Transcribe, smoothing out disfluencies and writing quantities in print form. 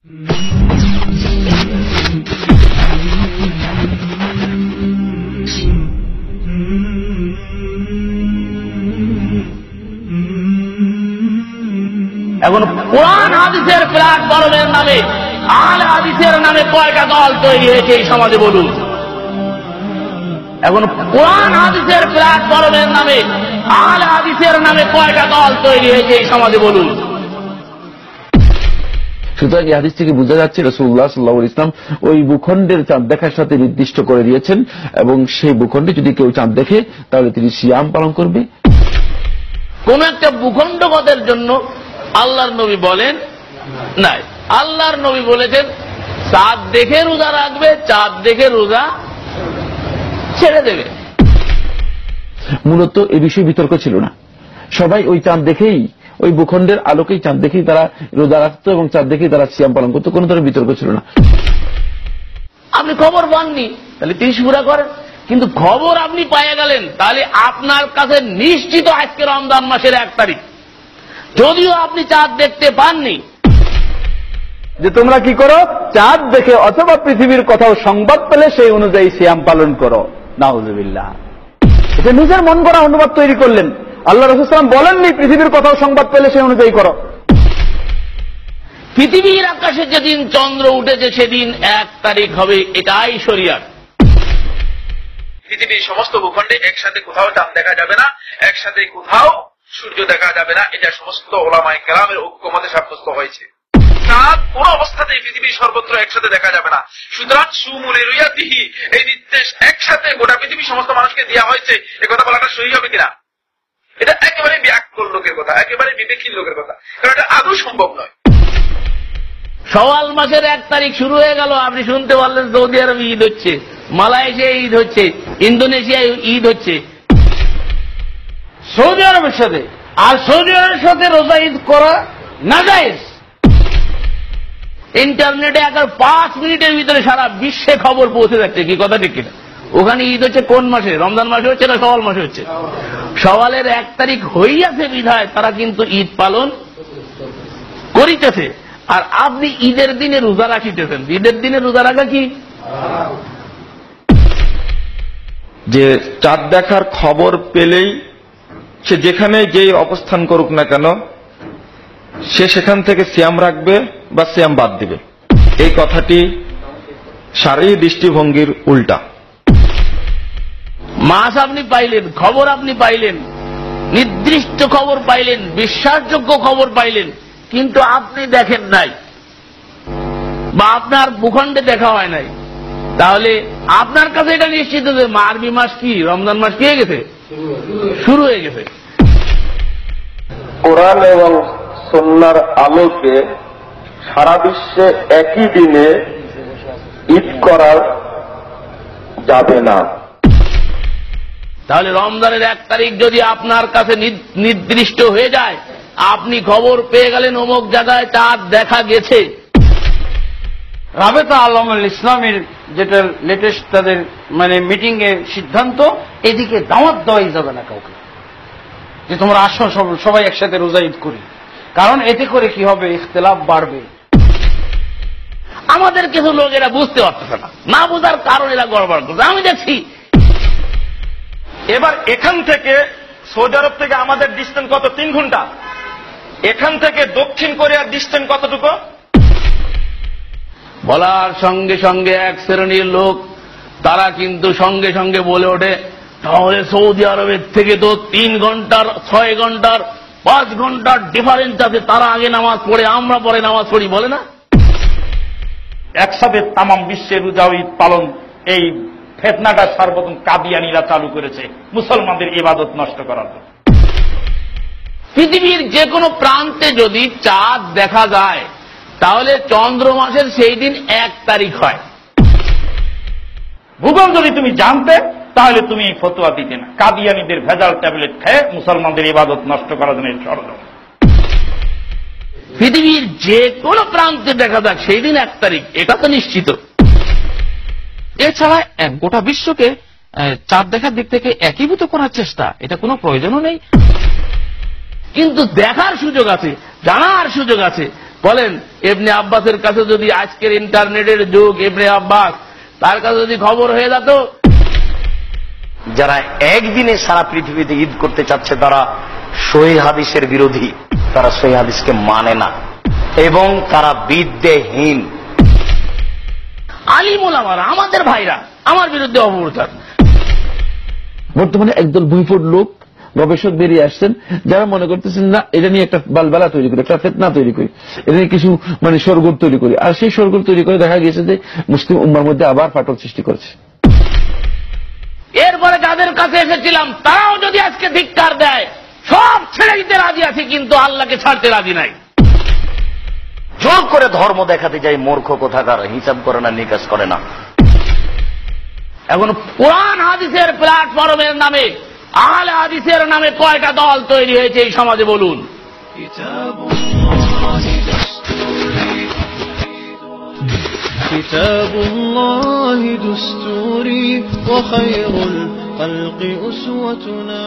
এখন কোরআন হাদিসের প্ল্যাটফর্মের নামে আহলে হাদিসের নামে কয়টা দল তৈরি হয়েছে এই সমাজে বলুন? এখন কোরআন হাদিসের প্ল্যাটফর্মের নামে আহলে হাদিসের নামে কয়টা দল তৈরি হয়েছে এই সমাজে বলুন? সুতরাং এই হাদিস থেকে বোঝা যাচ্ছে রাসূলুল্লাহ সাল্লাল্লাহু আলাইহি ওয়াসাল্লাম ওই ভূখণ্ডের চাঁদ দেখার সাথে নির্দিষ্ট করে দিয়েছেন, এবং সেই ভূখণ্ডে যদি কেউ চাঁদ দেখে তাহলে তিনি সিয়াম পালন করবে। কোন একটা ভূখণ্ডগতের জন্য আল্লাহর নবী বলেন নাই, আল্লাহর নবী বলেছেন চাঁদ দেখে রোজা রাখবে, চাঁদ দেখে রোজা ছেড়ে দেবে। মূলত এই বিষয়ে বিতর্ক ছিল না, সবাই ওই চাঁদ দেখেই, ওই ভূখণ্ডের আলোকেই চাঁদ দেখেই তারা রোজা রাখতো এবং চাঁদ দেখেই তারা সিয়াম পালন করতো, কোনো ধরনের বিতর্ক ছিল না। আপনি খবর পাননি তাহলে 30 পুরা করেন, কিন্তু খবর আপনি পেয়ে গেলেন তাহলে আপনার কাছে নিশ্চিত আজকে রমজান মাসের 1 তারিখ, যদিও আপনি চাঁদ দেখতে পাননি। যে তোমরা কি করো, চাঁদ দেখে অথবা পৃথিবীর কোথাও সংবাদ পেলে সেই অনুযায়ী সিয়াম পালন করো। নাউযুবিল্লাহ, এটা নিজের মন গড়া অনুবাদ তৈরি করলেন। আল্লাহ রাসূল সাল্লাল্লাহু আলাইহি ওয়াসাল্লাম বলেননি পৃথিবীর কোথাও সংবাদ পেলে সেই অনুযায়ী করো। পৃথিবীর আকাশে যেদিন চন্দ্র উঠেছে সেদিন 1 তারিখ হবে, এটাই শরিয়াত। পৃথিবীর সমস্ত ভূখণ্ডে একসাথে কোথাও চাঁদ দেখা যাবে না, একসাথে কোথাও সূর্য দেখা যাবে না, এটা সমস্ত ওলামায়ে কেরামের ঐক্যমতে সাব্যস্ত হয়েছে। চাঁদ কোন অবস্থাতেই পৃথিবীর সর্বত্র একসাথে দেখা যাবে না। সুতরাং সুমু লিরুয়াতিহি, এই নির্দেশ একসাথে গোটা পৃথিবীর সমস্ত মানুষকে দেওয়া হয়েছে, এ কথা বলাটা সহি হবে কিনা? এটা একেবারে ব্যাকুল লোকের কথা, একেবারে বিবেকহীন লোকের কথা, কারণ এটা আদৌ সম্ভব নয়। শাওয়াল মাসের 1 তারিখ শুরু হয়ে গেল, আপনি শুনতে পারলেন সৌদি আরবে ঈদ হচ্ছে, মালয়েশিয়ায় ঈদ হচ্ছে, ইন্দোনেশিয়ায় ঈদ হচ্ছে, সৌদি আরবের সাথে। আর সৌদি আরবের সাথে রোজা ঈদ করা নাজায়েজ। ইন্টারনেটে এখন 5 মিনিটের ভিতরে সারা বিশ্বে খবর পৌঁছে যাচ্ছে, কি কথা ঠিক কিনা? ওখানে ঈদ হচ্ছে কোন মাসে, রমজান মাসে হচ্ছে না শাওয়াল মাসে হচ্ছে? শাওয়ালের 1 তারিখ হইয়াছে বিধায় তারা কিন্তু ঈদ পালন করিতেছে, আর আপনি ঈদের দিনে রোজা রাখিতেছেন। ঈদের দিনে রোজা রাখা কি? যে চাঁদ দেখার খবর পেলেই সে যেখানে যেই অবস্থান করুক না কেন সে সেখান থেকে সিয়াম রাখবে বা সিয়াম বাদ দিবে, এই কথাটি শারঈ দৃষ্টিভঙ্গির উল্টা। মাস আপনি পাইলেন, খবর আপনি পাইলেন, নির্দিষ্ট খবর পাইলেন, বিশ্বাসযোগ্য খবর পাইলেন, কিন্তু আপনি দেখেন নাই বা আপনার ভূখণ্ডে দেখা হয় নাই, তাহলে আপনার কাছে এটা নিশ্চিত যে আরবি মাস কি, রমজান মাস কি হয়ে গেছে, শুরু হয়ে গেছে। কোরআন এবং সুন্নাহর আলোকে সারা বিশ্বে একই দিনে ঈদ করা যাবে না। তাহলে রমজানের 1 তারিখ যদি আপনার কাছে নির্দিষ্ট হয়ে যায়, আপনি খবর পেয়ে গেলেন অমুক জায়গায় চাঁদ দেখা গেছে, রাবেতা আলমুল ইসলামের যেটা লেটেস্ট তাদের মিটিং এর সিদ্ধান্ত, এদিকে দাওয়াত দেওয়াই যাবে না কাউকে যে তোমরা আসো সবাই একসাথে রোজা ঈদ করি, কারণ এতে করে কি হবে, ইখতিলাফ বাড়বে। আমাদের কিছু লোক এরা বুঝতে পারতেছে না, না বোঝার কারণ এরা গড়বড় করছে। আমি দেখছি এবার এখান থেকে সৌদি আরব থেকে আমাদের ডিস্টেন্স কত, 3 ঘন্টা। এখান থেকে দক্ষিণ কোরিয়ার ডিস্টেন্স কতটুকু? বলার সঙ্গে সঙ্গে এক শ্রেণীর লোক তারা কিন্তু সঙ্গে সঙ্গে বলে ওঠে, তাহলে সৌদি আরবের থেকে তো 3 ঘন্টার 6 ঘন্টার 5 ঘন্টার ডিফারেন্স আছে, তারা আগে নামাজ পড়ে আমরা পরে নামাজ পড়ি, বলে না? একসাথে তাম বিশ্বের রোজা ঈদ পালন, এই ফিতনাটা সর্বপ্রথম কাদিয়ানীরা চালু করেছে মুসলমানদের ইবাদত নষ্ট করার জন্য। পৃথিবীর যে কোনো প্রান্তে যদি চাঁদ দেখা যায় তাহলে চন্দ্র মাসের সেই দিন 1 তারিখ হয়। ভূগোল যদি তুমি জানতে তাহলে তুমি এই ফতোয়া দিতে না। কাদিয়ানীদের ভেজাল ট্যাবলেট খেয়ে মুসলমানদের ইবাদত নষ্ট করার জন্য ষড়যন্ত্র। পৃথিবীর যে কোনো প্রান্তে দেখা যাক সেই দিন 1 তারিখ, এটা তো নিশ্চিত। এছাড়া গোটা বিশ্বকে চাঁদ দেখার দিক থেকে একীভূত করার চেষ্টা, এটা কোনো প্রয়োজনও নেই। কিন্তু দেখার সুযোগ আছে, জানার সুযোগ আছে, বলেন, ইবনে আব্বাসের কাছে যদি আজকের ইন্টারনেটের যুগ, ইবনে আব্বাস তার কাছে যদি খবর হয়ে যেত, যারা একদিনে সারা পৃথিবীতে ঈদ করতে চাচ্ছে তারা সহিহ হাদিসের বিরোধী, তারা সহিহ হাদিসকে মানে না এবং তারা বিদ্বেহীন। আলিম ওলামারা আমাদের ভাইরা আমার বিরুদ্ধে অপপ্রচার। বর্তমানে একদল ভূমিপুর লোক গবেষক বেরিয়ে আসছেন যারা মনে করতেছেন না এটা নিয়ে একটা বালবালা তৈরি করি, একটা ফিতনা তৈরি করি, এটা নিয়ে কিছু শোরগোল তৈরি করি, আর সেই শোরগোল তৈরি করে দেখা গেছে যে মুসলিম উম্মার মধ্যে আবার ফাটল সৃষ্টি করছে। এরপরে যাদের কাছে এসেছিলাম তারাও যদি আজকে ধিক্কার দেয়, সব ছেড়ে দিতে রাজি আছি, কিন্তু আল্লাহকে ছাড়তে রাজি নাই। জোর করে ধর্ম দেখাতে যাই মূর্খ কোথাকার, হিসাব করে না, নিকাশ করে না। এখন কোরআন হাদিসের প্ল্যাটফর্মের নামে আহলে হাদিসের নামে কয়টা দল তৈরি হয়েছে এই সমাজে বলুন? كتاب الله دستوري وخير الخلق أسوتنا